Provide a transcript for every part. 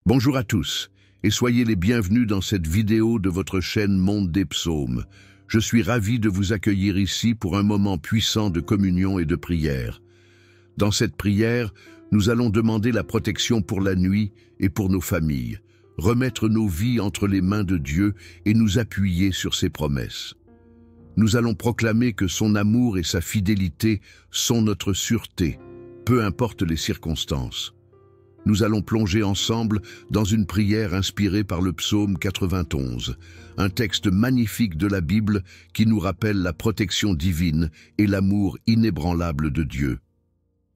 Bonjour à tous, et soyez les bienvenus dans cette vidéo de votre chaîne Monde des Psaumes. Je suis ravi de vous accueillir ici pour un moment puissant de communion et de prière. Dans cette prière, nous allons demander la protection pour la nuit et pour nos familles, remettre nos vies entre les mains de Dieu et nous appuyer sur ses promesses. Nous allons proclamer que son amour et sa fidélité sont notre sûreté, peu importe les circonstances. Nous allons plonger ensemble dans une prière inspirée par le psaume 91, un texte magnifique de la Bible qui nous rappelle la protection divine et l'amour inébranlable de Dieu.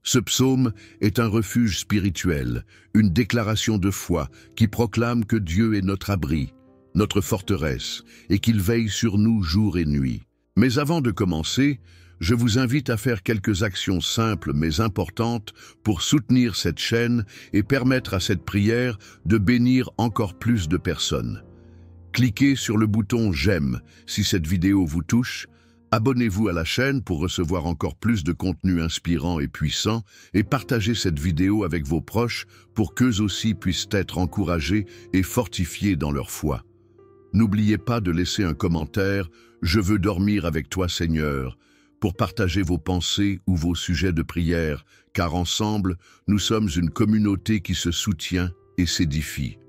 Ce psaume est un refuge spirituel, une déclaration de foi qui proclame que Dieu est notre abri, notre forteresse, et qu'il veille sur nous jour et nuit. Mais avant de commencer, je vous invite à faire quelques actions simples mais importantes pour soutenir cette chaîne et permettre à cette prière de bénir encore plus de personnes. Cliquez sur le bouton « J'aime » si cette vidéo vous touche, abonnez-vous à la chaîne pour recevoir encore plus de contenu inspirant et puissant et partagez cette vidéo avec vos proches pour qu'eux aussi puissent être encouragés et fortifiés dans leur foi. N'oubliez pas de laisser un commentaire « Je veux dormir avec toi Seigneur » pour partager vos pensées ou vos sujets de prière, car ensemble, nous sommes une communauté qui se soutient et s'édifie.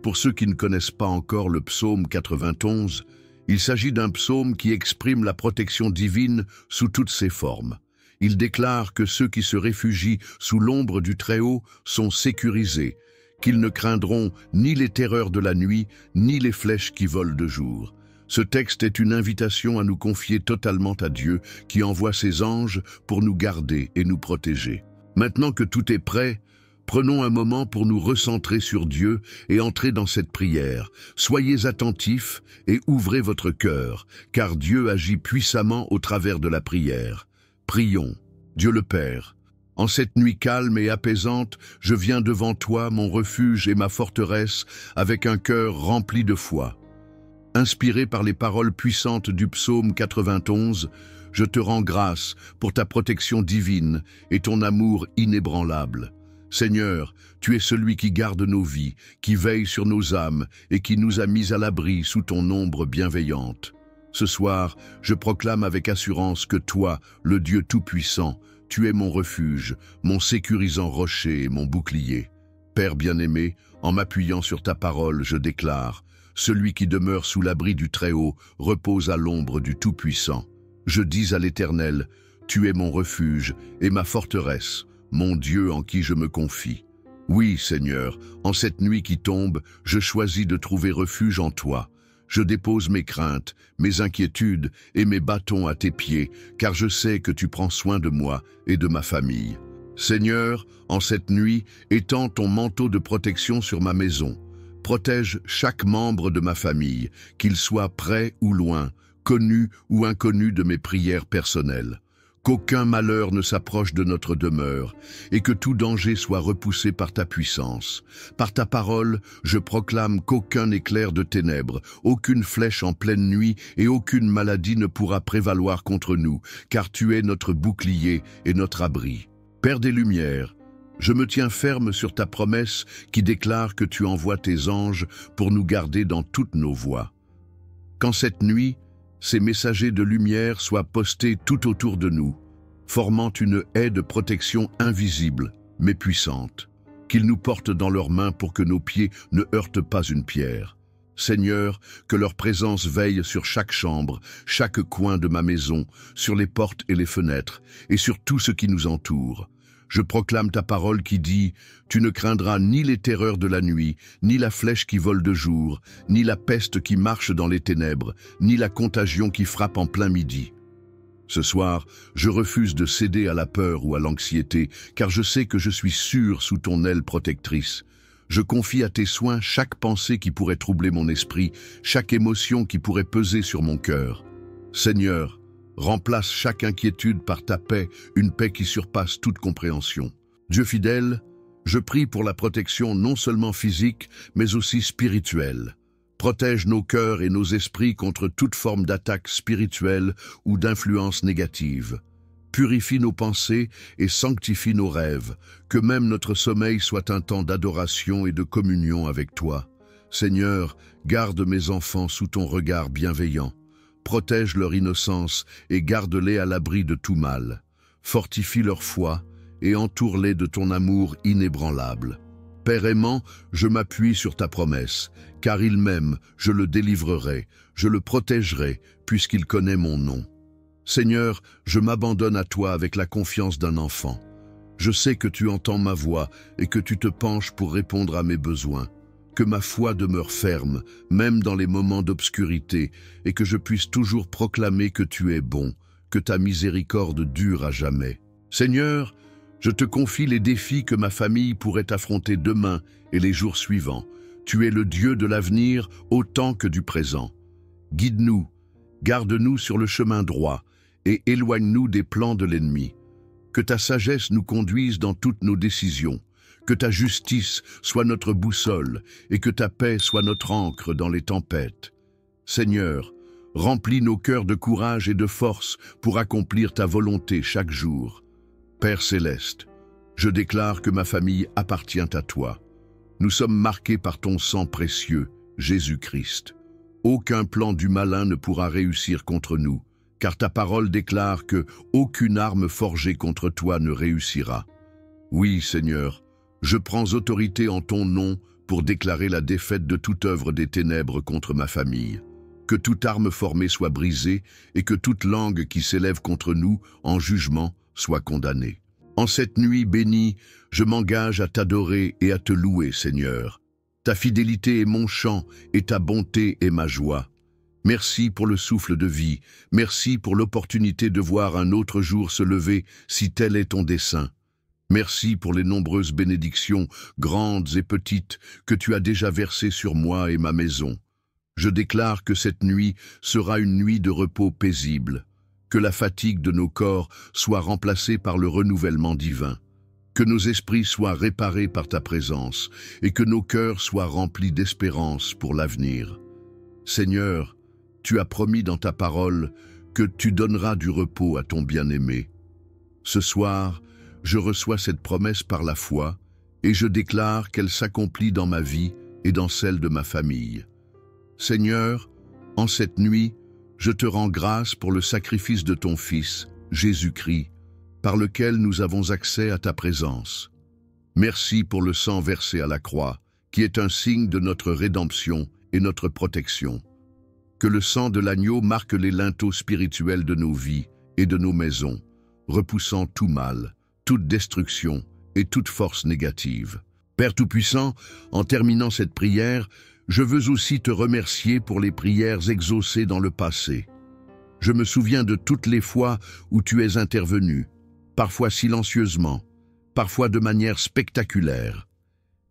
Pour ceux qui ne connaissent pas encore le psaume 91, il s'agit d'un psaume qui exprime la protection divine sous toutes ses formes. Il déclare que ceux qui se réfugient sous l'ombre du Très-Haut sont sécurisés, qu'ils ne craindront ni les terreurs de la nuit, ni les flèches qui volent de jour. Ce texte est une invitation à nous confier totalement à Dieu qui envoie ses anges pour nous garder et nous protéger. Maintenant que tout est prêt, prenons un moment pour nous recentrer sur Dieu et entrer dans cette prière. Soyez attentifs et ouvrez votre cœur, car Dieu agit puissamment au travers de la prière. Prions. Dieu le Père, en cette nuit calme et apaisante, je viens devant toi, mon refuge et ma forteresse, avec un cœur rempli de foi. Inspiré par les paroles puissantes du psaume 91, je te rends grâce pour ta protection divine et ton amour inébranlable. Seigneur, tu es celui qui garde nos vies, qui veille sur nos âmes et qui nous a mis à l'abri sous ton ombre bienveillante. Ce soir, je proclame avec assurance que toi, le Dieu Tout-Puissant, tu es mon refuge, mon sécurisant rocher et mon bouclier. Père bien-aimé, en m'appuyant sur ta parole, je déclare: celui qui demeure sous l'abri du Très-Haut repose à l'ombre du Tout-Puissant. Je dis à l'Éternel, tu es mon refuge et ma forteresse, mon Dieu en qui je me confie. Oui, Seigneur, en cette nuit qui tombe, je choisis de trouver refuge en toi. Je dépose mes craintes, mes inquiétudes et mes bâtons à tes pieds, car je sais que tu prends soin de moi et de ma famille. Seigneur, en cette nuit, étends ton manteau de protection sur ma maison. Protège chaque membre de ma famille, qu'il soit près ou loin, connu ou inconnu de mes prières personnelles. Qu'aucun malheur ne s'approche de notre demeure, et que tout danger soit repoussé par ta puissance. Par ta parole, je proclame qu'aucun éclair de ténèbres, aucune flèche en pleine nuit et aucune maladie ne pourra prévaloir contre nous, car tu es notre bouclier et notre abri. Père des Lumières, je me tiens ferme sur ta promesse qui déclare que tu envoies tes anges pour nous garder dans toutes nos voies. Qu'en cette nuit, ces messagers de lumière soient postés tout autour de nous, formant une haie de protection invisible mais puissante, qu'ils nous portent dans leurs mains pour que nos pieds ne heurtent pas une pierre. Seigneur, que leur présence veille sur chaque chambre, chaque coin de ma maison, sur les portes et les fenêtres, et sur tout ce qui nous entoure. Je proclame ta parole qui dit « Tu ne craindras ni les terreurs de la nuit, ni la flèche qui vole de jour, ni la peste qui marche dans les ténèbres, ni la contagion qui frappe en plein midi. » Ce soir, je refuse de céder à la peur ou à l'anxiété, car je sais que je suis sûr sous ton aile protectrice. Je confie à tes soins chaque pensée qui pourrait troubler mon esprit, chaque émotion qui pourrait peser sur mon cœur. Seigneur, remplace chaque inquiétude par ta paix, une paix qui surpasse toute compréhension. Dieu fidèle, je prie pour la protection non seulement physique, mais aussi spirituelle. Protège nos cœurs et nos esprits contre toute forme d'attaque spirituelle ou d'influence négative. Purifie nos pensées et sanctifie nos rêves, que même notre sommeil soit un temps d'adoration et de communion avec toi. Seigneur, garde mes enfants sous ton regard bienveillant. Protège leur innocence et garde-les à l'abri de tout mal. Fortifie leur foi et entoure-les de ton amour inébranlable. Père aimant, je m'appuie sur ta promesse, car il m'aime, je le délivrerai, je le protégerai, puisqu'il connaît mon nom. Seigneur, je m'abandonne à toi avec la confiance d'un enfant. Je sais que tu entends ma voix et que tu te penches pour répondre à mes besoins. Que ma foi demeure ferme, même dans les moments d'obscurité, et que je puisse toujours proclamer que tu es bon, que ta miséricorde dure à jamais. Seigneur, je te confie les défis que ma famille pourrait affronter demain et les jours suivants. Tu es le Dieu de l'avenir autant que du présent. Guide-nous, garde-nous sur le chemin droit et éloigne-nous des plans de l'ennemi. Que ta sagesse nous conduise dans toutes nos décisions. Que ta justice soit notre boussole et que ta paix soit notre ancre dans les tempêtes. Seigneur, remplis nos cœurs de courage et de force pour accomplir ta volonté chaque jour. Père céleste, je déclare que ma famille appartient à toi. Nous sommes marqués par ton sang précieux, Jésus-Christ. Aucun plan du malin ne pourra réussir contre nous, car ta parole déclare que aucune arme forgée contre toi ne réussira. Oui, Seigneur, je prends autorité en ton nom pour déclarer la défaite de toute œuvre des ténèbres contre ma famille. Que toute arme formée soit brisée et que toute langue qui s'élève contre nous en jugement soit condamnée. En cette nuit bénie, je m'engage à t'adorer et à te louer, Seigneur. Ta fidélité est mon chant et ta bonté est ma joie. Merci pour le souffle de vie, merci pour l'opportunité de voir un autre jour se lever si tel est ton dessein. Merci pour les nombreuses bénédictions, grandes et petites, que tu as déjà versées sur moi et ma maison. Je déclare que cette nuit sera une nuit de repos paisible, que la fatigue de nos corps soit remplacée par le renouvellement divin, que nos esprits soient réparés par ta présence et que nos cœurs soient remplis d'espérance pour l'avenir. Seigneur, tu as promis dans ta parole que tu donneras du repos à ton bien-aimé. Ce soir, je reçois cette promesse par la foi et je déclare qu'elle s'accomplit dans ma vie et dans celle de ma famille. Seigneur, en cette nuit, je te rends grâce pour le sacrifice de ton Fils, Jésus-Christ, par lequel nous avons accès à ta présence. Merci pour le sang versé à la croix, qui est un signe de notre rédemption et notre protection. Que le sang de l'agneau marque les linteaux spirituels de nos vies et de nos maisons, repoussant tout mal, toute destruction et toute force négative. Père Tout-Puissant, en terminant cette prière, je veux aussi te remercier pour les prières exaucées dans le passé. Je me souviens de toutes les fois où tu es intervenu, parfois silencieusement, parfois de manière spectaculaire.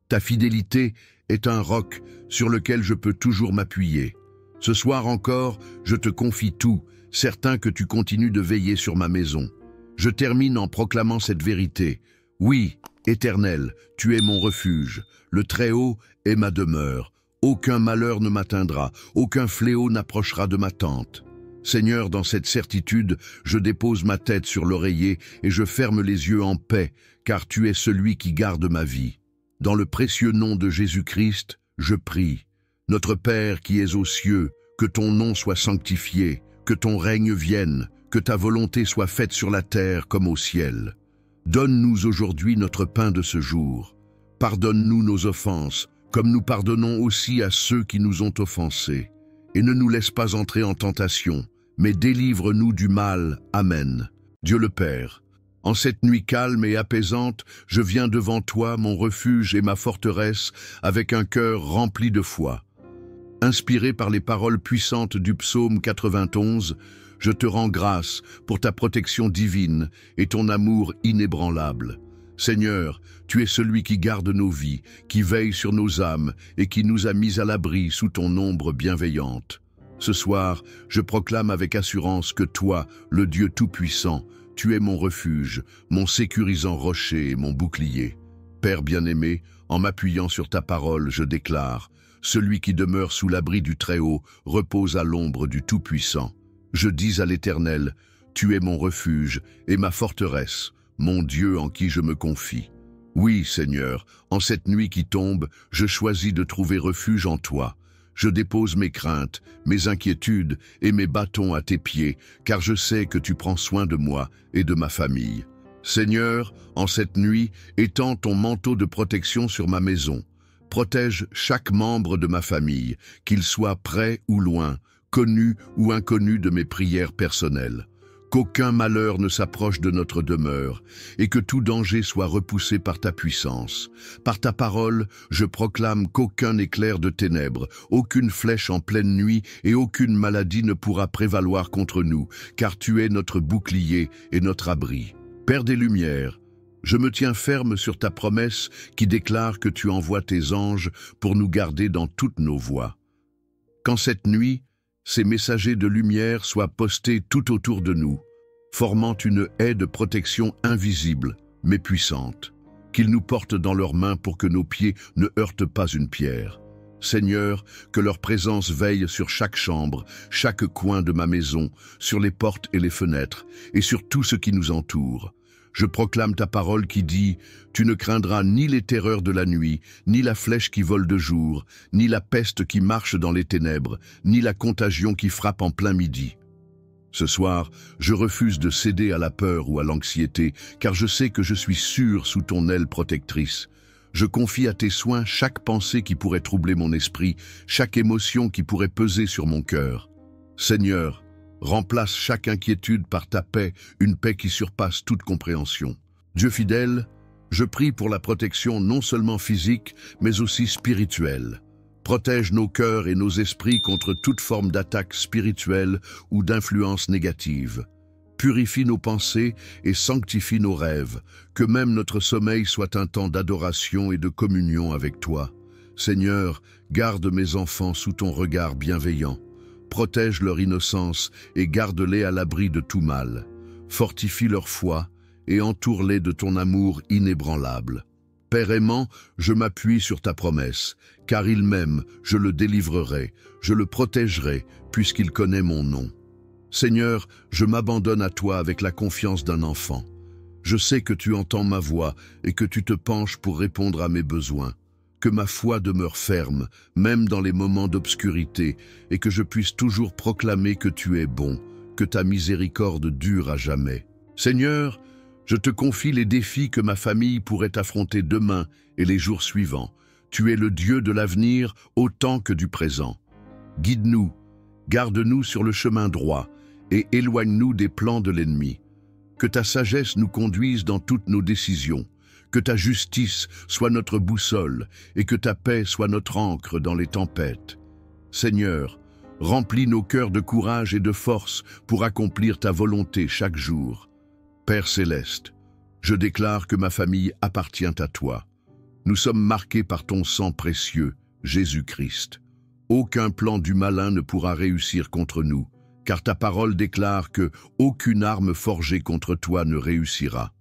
Ta fidélité est un roc sur lequel je peux toujours m'appuyer. Ce soir encore, je te confie tout, certain que tu continues de veiller sur ma maison. Je termine en proclamant cette vérité. Oui, Éternel, tu es mon refuge, le Très-Haut est ma demeure. Aucun malheur ne m'atteindra, aucun fléau n'approchera de ma tente. Seigneur, dans cette certitude, je dépose ma tête sur l'oreiller et je ferme les yeux en paix, car tu es celui qui garde ma vie. Dans le précieux nom de Jésus-Christ, je prie. Notre Père qui es aux cieux, que ton nom soit sanctifié, que ton règne vienne, que ta volonté soit faite sur la terre comme au ciel. Donne-nous aujourd'hui notre pain de ce jour. Pardonne-nous nos offenses, comme nous pardonnons aussi à ceux qui nous ont offensés. Et ne nous laisse pas entrer en tentation, mais délivre-nous du mal. Amen. Dieu le Père, en cette nuit calme et apaisante, je viens devant toi, mon refuge et ma forteresse, avec un cœur rempli de foi. Inspiré par les paroles puissantes du psaume 91, je te rends grâce pour ta protection divine et ton amour inébranlable. Seigneur, tu es celui qui garde nos vies, qui veille sur nos âmes et qui nous a mis à l'abri sous ton ombre bienveillante. Ce soir, je proclame avec assurance que toi, le Dieu Tout-Puissant, tu es mon refuge, mon sécurisant rocher et mon bouclier. Père bien-aimé, en m'appuyant sur ta parole, je déclare, celui qui demeure sous l'abri du Très-Haut repose à l'ombre du Tout-Puissant. Je dis à l'Éternel, Tu es mon refuge et ma forteresse, mon Dieu en qui je me confie. Oui, Seigneur, en cette nuit qui tombe, je choisis de trouver refuge en toi. Je dépose mes craintes, mes inquiétudes et mes bâtons à tes pieds, car je sais que tu prends soin de moi et de ma famille. Seigneur, en cette nuit, étends ton manteau de protection sur ma maison. Protège chaque membre de ma famille, qu'il soit près ou loin, connu ou inconnu de mes prières personnelles. Qu'aucun malheur ne s'approche de notre demeure, et que tout danger soit repoussé par ta puissance. Par ta parole, je proclame qu'aucun éclair de ténèbres, aucune flèche en pleine nuit et aucune maladie ne pourra prévaloir contre nous, car tu es notre bouclier et notre abri. Père des Lumières, je me tiens ferme sur ta promesse qui déclare que tu envoies tes anges pour nous garder dans toutes nos voies. Qu'en cette nuit, ces messagers de lumière soient postés tout autour de nous, formant une haie de protection invisible, mais puissante, qu'ils nous portent dans leurs mains pour que nos pieds ne heurtent pas une pierre. Seigneur, que leur présence veille sur chaque chambre, chaque coin de ma maison, sur les portes et les fenêtres, et sur tout ce qui nous entoure. Je proclame ta parole qui dit « Tu ne craindras ni les terreurs de la nuit, ni la flèche qui vole de jour, ni la peste qui marche dans les ténèbres, ni la contagion qui frappe en plein midi. » Ce soir, je refuse de céder à la peur ou à l'anxiété, car je sais que je suis sûr sous ton aile protectrice. Je confie à tes soins chaque pensée qui pourrait troubler mon esprit, chaque émotion qui pourrait peser sur mon cœur. Seigneur, remplace chaque inquiétude par ta paix, une paix qui surpasse toute compréhension. Dieu fidèle, je prie pour la protection non seulement physique, mais aussi spirituelle. Protège nos cœurs et nos esprits contre toute forme d'attaque spirituelle ou d'influence négative. Purifie nos pensées et sanctifie nos rêves, que même notre sommeil soit un temps d'adoration et de communion avec toi. Seigneur, garde mes enfants sous ton regard bienveillant. Protège leur innocence et garde-les à l'abri de tout mal. Fortifie leur foi et entoure-les de ton amour inébranlable. Père aimant, je m'appuie sur ta promesse, car il m'aime, je le délivrerai, je le protégerai, puisqu'il connaît mon nom. Seigneur, je m'abandonne à toi avec la confiance d'un enfant. Je sais que tu entends ma voix et que tu te penches pour répondre à mes besoins. Que ma foi demeure ferme, même dans les moments d'obscurité, et que je puisse toujours proclamer que tu es bon, que ta miséricorde dure à jamais. Seigneur, je te confie les défis que ma famille pourrait affronter demain et les jours suivants. Tu es le Dieu de l'avenir autant que du présent. Guide-nous, garde-nous sur le chemin droit et éloigne-nous des plans de l'ennemi. Que ta sagesse nous conduise dans toutes nos décisions. Que ta justice soit notre boussole et que ta paix soit notre ancre dans les tempêtes. Seigneur, remplis nos cœurs de courage et de force pour accomplir ta volonté chaque jour. Père céleste, je déclare que ma famille appartient à toi. Nous sommes marqués par ton sang précieux, Jésus-Christ. Aucun plan du malin ne pourra réussir contre nous, car ta parole déclare que aucune arme forgée contre toi ne réussira.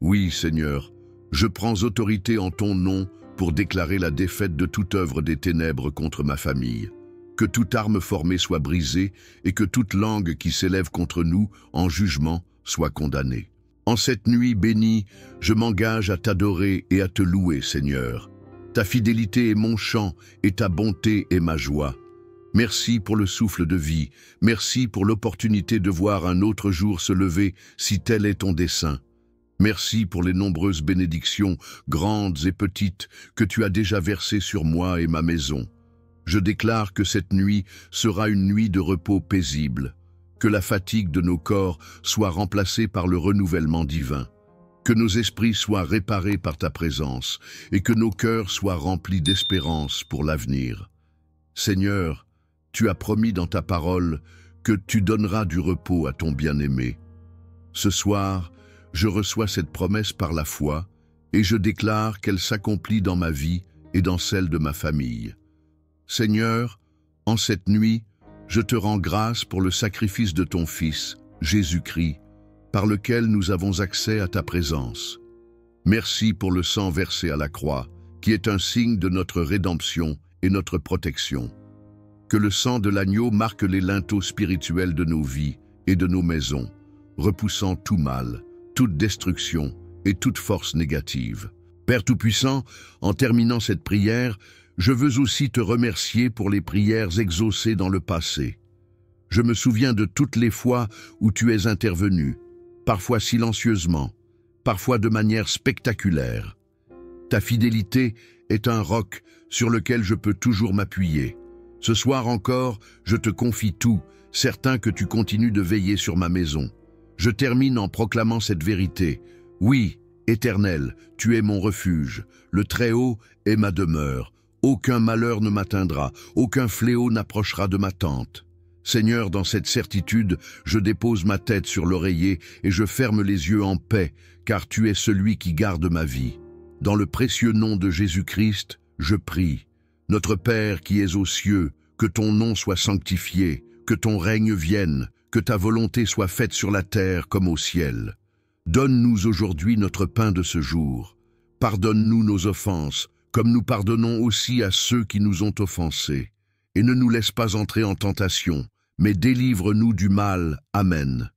Oui, Seigneur, je prends autorité en ton nom pour déclarer la défaite de toute œuvre des ténèbres contre ma famille. Que toute arme formée soit brisée et que toute langue qui s'élève contre nous en jugement soit condamnée. En cette nuit bénie, je m'engage à t'adorer et à te louer, Seigneur. Ta fidélité est mon chant et ta bonté est ma joie. Merci pour le souffle de vie, merci pour l'opportunité de voir un autre jour se lever si tel est ton dessein. Merci pour les nombreuses bénédictions, grandes et petites, que tu as déjà versées sur moi et ma maison. Je déclare que cette nuit sera une nuit de repos paisible, que la fatigue de nos corps soit remplacée par le renouvellement divin, que nos esprits soient réparés par ta présence et que nos cœurs soient remplis d'espérance pour l'avenir. Seigneur, tu as promis dans ta parole que tu donneras du repos à ton bien-aimé. Ce soir, je reçois cette promesse par la foi et je déclare qu'elle s'accomplit dans ma vie et dans celle de ma famille. Seigneur, en cette nuit, je te rends grâce pour le sacrifice de ton Fils, Jésus-Christ, par lequel nous avons accès à ta présence. Merci pour le sang versé à la croix, qui est un signe de notre rédemption et notre protection. Que le sang de l'agneau marque les linteaux spirituels de nos vies et de nos maisons. repoussant tout mal, toute destruction et toute force négative. Père Tout-Puissant, en terminant cette prière, je veux aussi te remercier pour les prières exaucées dans le passé. Je me souviens de toutes les fois où tu es intervenu, parfois silencieusement, parfois de manière spectaculaire. Ta fidélité est un roc sur lequel je peux toujours m'appuyer. Ce soir encore, je te confie tout, certain que tu continues de veiller sur ma maison. Je termine en proclamant cette vérité. Oui, Éternel, tu es mon refuge, le Très-Haut est ma demeure. Aucun malheur ne m'atteindra, aucun fléau n'approchera de ma tente. Seigneur, dans cette certitude, je dépose ma tête sur l'oreiller et je ferme les yeux en paix, car tu es celui qui garde ma vie. Dans le précieux nom de Jésus-Christ, je prie. Notre Père qui es aux cieux, que ton nom soit sanctifié, que ton règne vienne, que ta volonté soit faite sur la terre comme au ciel. Donne-nous aujourd'hui notre pain de ce jour. Pardonne-nous nos offenses, comme nous pardonnons aussi à ceux qui nous ont offensés. Et ne nous laisse pas entrer en tentation, mais délivre-nous du mal. Amen.